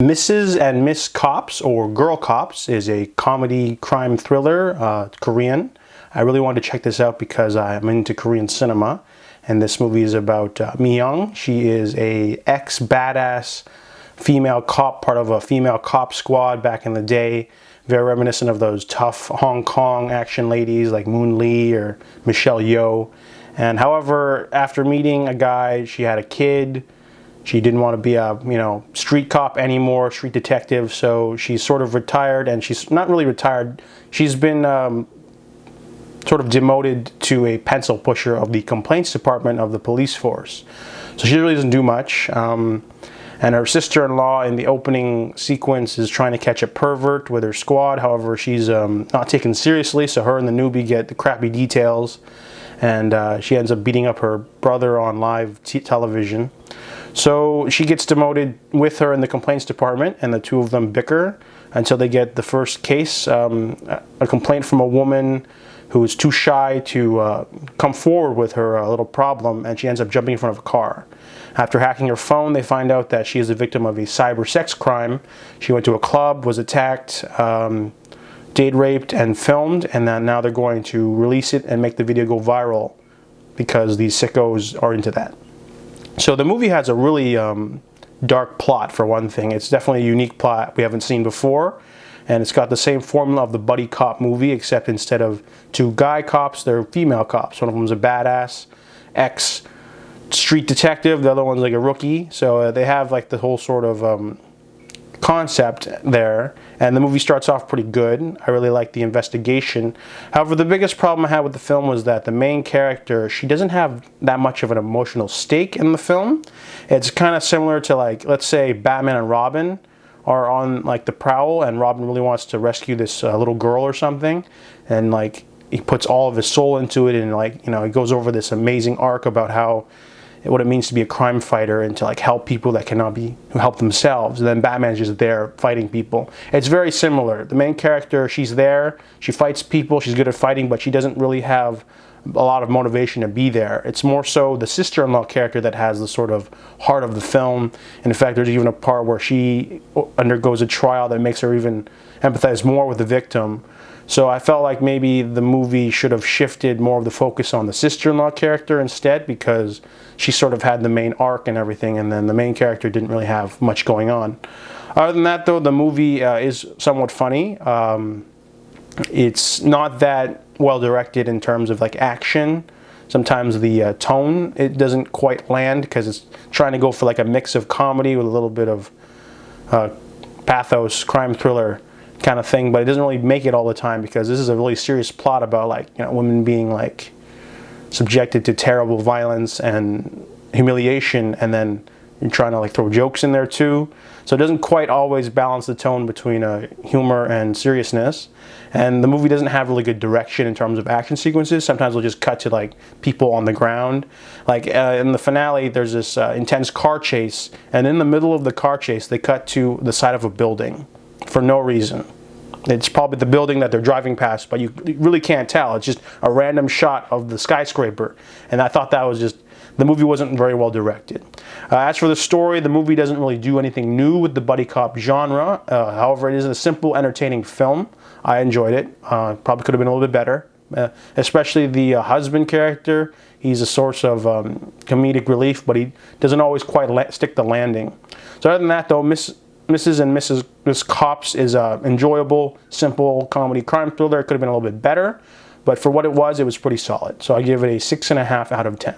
Mrs. and Miss Cops, or Girl Cops, is a comedy crime thriller, Korean. I really wanted to check this out because I'm into Korean cinema, and this movie is about Mi-young. She is a ex-badass female cop, part of a female cop squad back in the day, very reminiscent of those tough Hong Kong action ladies like Moon Lee or Michelle Yeoh. And however, after meeting a guy, she had a kid. She didn't want to be a, street cop anymore, street detective, so she's sort of retired, and she's not really retired. She's been sort of demoted to a pencil pusher of the complaints department of the police force. So she really doesn't do much. And her sister-in-law in the opening sequence is trying to catch a pervert with her squad. However, she's not taken seriously, so her and the newbie get the crappy details, and she ends up beating up her brother on live television. So she gets demoted with her in the complaints department, and the two of them bicker until they get the first case, a complaint from a woman who is too shy to come forward with her little problem, and she ends up jumping in front of a car. After hacking her phone, they find out that she is a victim of a cyber sex crime. She went to a club, was attacked, date raped, and filmed, and then now they're going to release it and make the video go viral because these sickos are into that. So the movie has a really dark plot, for one thing. It's definitely a unique plot we haven't seen before, and it's got the same formula of the buddy cop movie, except instead of two guy cops, they're female cops. One of them's a badass ex-street detective, the other one's like a rookie. So they have like the whole sort of concept there, and the movie starts off pretty good. I really like the investigation. However, the biggest problem I had with the film was that the main character, she doesn't have that much of an emotional stake in the film. It's kind of similar to, like, let's say Batman and Robin are on like the prowl, and Robin really wants to rescue this little girl or something, and like he puts all of his soul into it, and like, he goes over this amazing arc about what it means to be a crime fighter and to like help people that cannot help themselves. And then Batman's just there fighting people. It's very similar. The main character, she's there, she fights people, she's good at fighting, but she doesn't really have a lot of motivation to be there. It's more so the sister-in-law character that has the sort of heart of the film. And in fact, there's even a part where she undergoes a trial that makes her even empathize more with the victim. So I felt like maybe the movie should have shifted more of the focus on the sister-in-law character instead, because she sort of had the main arc and everything, and then the main character didn't really have much going on. Other than that, though, the movie is somewhat funny. It's not that well directed in terms of like action. Sometimes the tone, it doesn't quite land because it's trying to go for like a mix of comedy with a little bit of pathos, crime thriller kind of thing, but it doesn't really make it all the time, because this is a really serious plot about like women being like subjected to terrible violence and humiliation, and then you're trying to like throw jokes in there too. So it doesn't quite always balance the tone between humor and seriousness. And the movie doesn't have really good direction in terms of action sequences. Sometimes we'll just cut to like people on the ground. Like in the finale, there's this intense car chase, and in the middle of the car chase, they cut to the side of a building for no reason. It's probably the building that they're driving past, but you really can't tell. It's just a random shot of the skyscraper. And I thought that was just, the movie wasn't very well directed. As for the story, the movie doesn't really do anything new with the buddy cop genre. However, it is a simple, entertaining film. I enjoyed it. Probably could have been a little bit better. Especially the husband character. He's a source of comedic relief, but he doesn't always quite stick the landing. So other than that, though, Mrs. and Miss Cops is enjoyable, simple comedy crime thriller. It could have been a little bit better, but for what it was pretty solid. So I give it a 6.5 out of 10.